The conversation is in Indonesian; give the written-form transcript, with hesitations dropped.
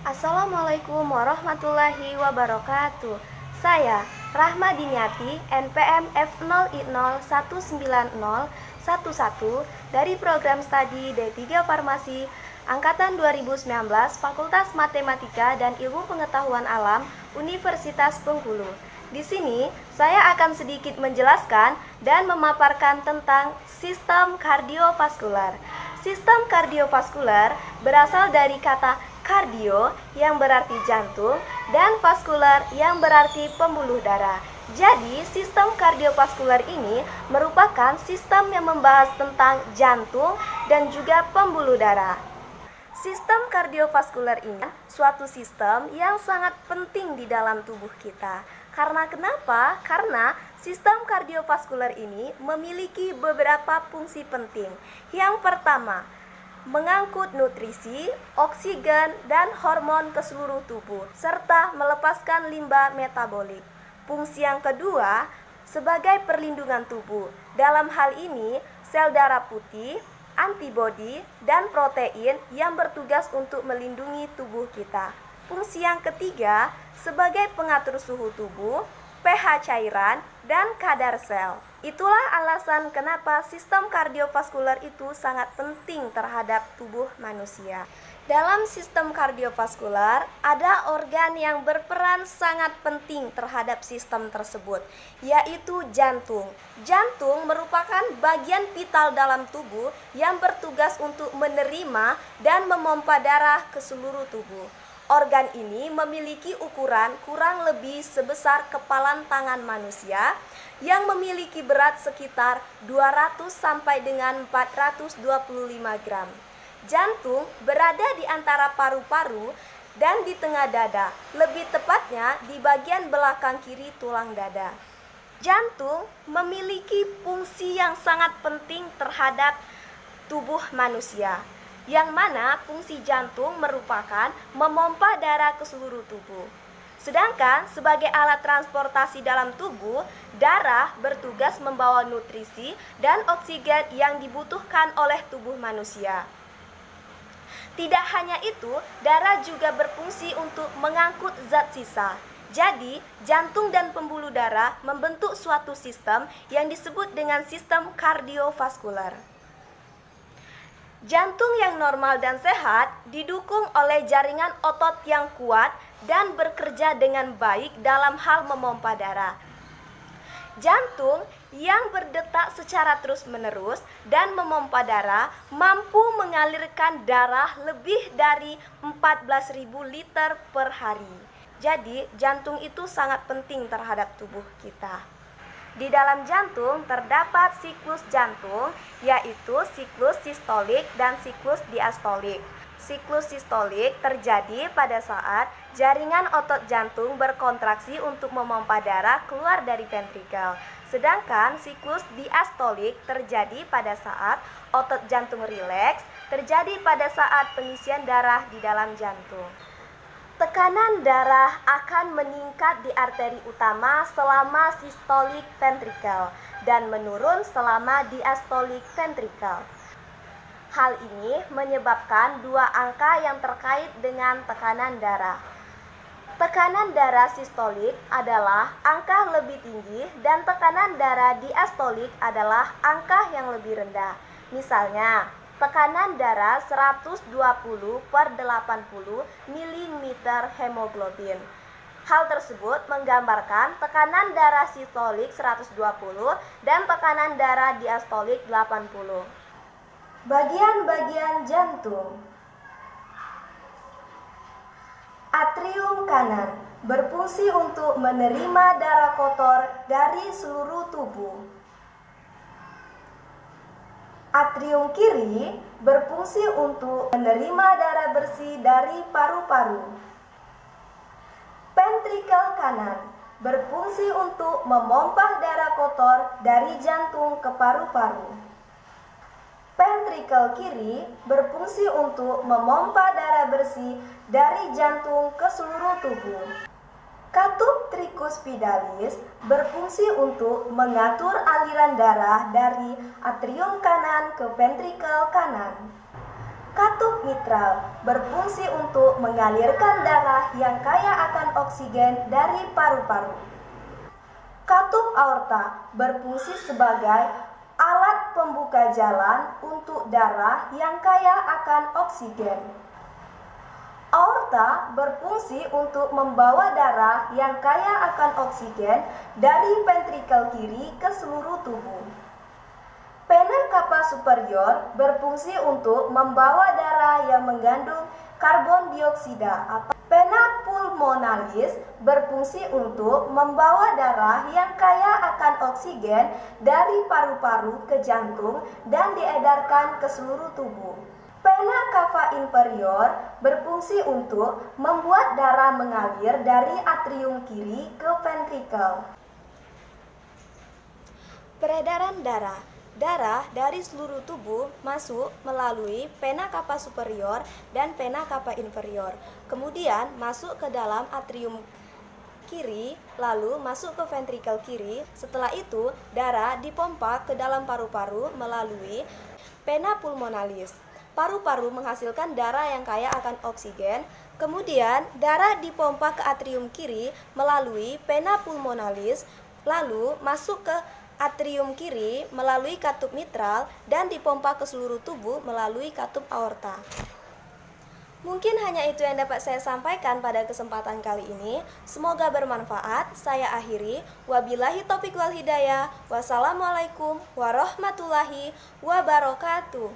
Assalamualaikum warahmatullahi wabarakatuh. Saya Rahma Diniati, NPM F0I019011 dari program studi D3 Farmasi Angkatan 2019 Fakultas Matematika dan Ilmu Pengetahuan Alam Universitas Bengkulu. Di sini saya akan sedikit menjelaskan dan memaparkan tentang sistem kardiovaskular. Sistem kardiovaskular berasal dari kata kardio yang berarti jantung dan vaskular yang berarti pembuluh darah. Jadi, sistem kardiovaskular ini merupakan sistem yang membahas tentang jantung dan juga pembuluh darah. Sistem kardiovaskular ini suatu sistem yang sangat penting di dalam tubuh kita. Karena kenapa? Karena sistem kardiovaskular ini memiliki beberapa fungsi penting. Yang pertama, mengangkut nutrisi, oksigen, dan hormon ke seluruh tubuh, serta melepaskan limbah metabolik. Fungsi yang kedua, sebagai perlindungan tubuh. Dalam hal ini, sel darah putih, antibodi, dan protein yang bertugas untuk melindungi tubuh kita. Fungsi yang ketiga, sebagai pengatur suhu tubuh, pH cairan, dan kadar sel. Itulah alasan kenapa sistem kardiovaskular itu sangat penting terhadap tubuh manusia. Dalam sistem kardiovaskular, ada organ yang berperan sangat penting terhadap sistem tersebut, yaitu jantung. Jantung merupakan bagian vital dalam tubuh yang bertugas untuk menerima dan memompa darah ke seluruh tubuh. Organ ini memiliki ukuran kurang lebih sebesar kepalan tangan manusia yang memiliki berat sekitar 200 sampai dengan 425 gram. Jantung berada di antara paru-paru dan di tengah dada, lebih tepatnya di bagian belakang kiri tulang dada. Jantung memiliki fungsi yang sangat penting terhadap tubuh manusia, yang mana fungsi jantung merupakan memompa darah ke seluruh tubuh. Sedangkan sebagai alat transportasi dalam tubuh, darah bertugas membawa nutrisi dan oksigen yang dibutuhkan oleh tubuh manusia. Tidak hanya itu, darah juga berfungsi untuk mengangkut zat sisa. Jadi, jantung dan pembuluh darah membentuk suatu sistem yang disebut dengan sistem kardiovaskular. Jantung yang normal dan sehat didukung oleh jaringan otot yang kuat dan bekerja dengan baik dalam hal memompa darah. Jantung yang berdetak secara terus-menerus dan memompa darah mampu mengalirkan darah lebih dari 14.000 liter per hari. Jadi, jantung itu sangat penting terhadap tubuh kita. Di dalam jantung terdapat siklus jantung, yaitu siklus sistolik dan siklus diastolik. Siklus sistolik terjadi pada saat jaringan otot jantung berkontraksi untuk memompa darah keluar dari ventrikel. Sedangkan siklus diastolik terjadi pada saat otot jantung rileks, terjadi pada saat pengisian darah di dalam jantung. Tekanan darah akan meningkat di arteri utama selama sistolik ventrikel dan menurun selama diastolik ventrikel. Hal ini menyebabkan dua angka yang terkait dengan tekanan darah. Tekanan darah sistolik adalah angka lebih tinggi dan tekanan darah diastolik adalah angka yang lebih rendah. Misalnya, tekanan darah 120/80 mm hemoglobin. Hal tersebut menggambarkan tekanan darah sistolik 120 dan tekanan darah diastolik 80. Bagian-bagian jantung. Atrium kanan berfungsi untuk menerima darah kotor dari seluruh tubuh. Atrium kiri berfungsi untuk menerima darah bersih dari paru-paru. Ventrikel kanan berfungsi untuk memompa darah kotor dari jantung ke paru-paru. Ventrikel kiri berfungsi untuk memompa darah bersih dari jantung ke seluruh tubuh. Katup tricuspidalis berfungsi untuk mengatur aliran darah dari atrium kanan ke ventrikel kanan. Katup mitral berfungsi untuk mengalirkan darah yang kaya akan oksigen dari paru-paru. Katup aorta berfungsi sebagai alat pembuka jalan untuk darah yang kaya akan oksigen. Aorta berfungsi untuk membawa darah yang kaya akan oksigen dari ventrikel kiri ke seluruh tubuh. Vena cava superior berfungsi untuk membawa darah yang mengandung karbon dioksida. Vena pulmonalis berfungsi untuk membawa darah yang kaya akan oksigen dari paru-paru ke jantung dan diedarkan ke seluruh tubuh. Vena cava inferior berfungsi untuk membuat darah mengalir dari atrium kiri ke ventrikel. Peredaran darah. Darah dari seluruh tubuh masuk melalui vena cava superior dan vena cava inferior. Kemudian masuk ke dalam atrium kiri, lalu masuk ke ventrikel kiri. Setelah itu, darah dipompa ke dalam paru-paru melalui vena pulmonalis. Paru-paru menghasilkan darah yang kaya akan oksigen. Kemudian, darah dipompa ke atrium kiri melalui vena pulmonalis, lalu masuk ke atrium kiri melalui katup mitral dan dipompa ke seluruh tubuh melalui katup aorta. Mungkin hanya itu yang dapat saya sampaikan pada kesempatan kali ini. Semoga bermanfaat. Saya akhiri. Wabillahi taufiq wal hidayah. Wassalamualaikum warahmatullahi wabarakatuh.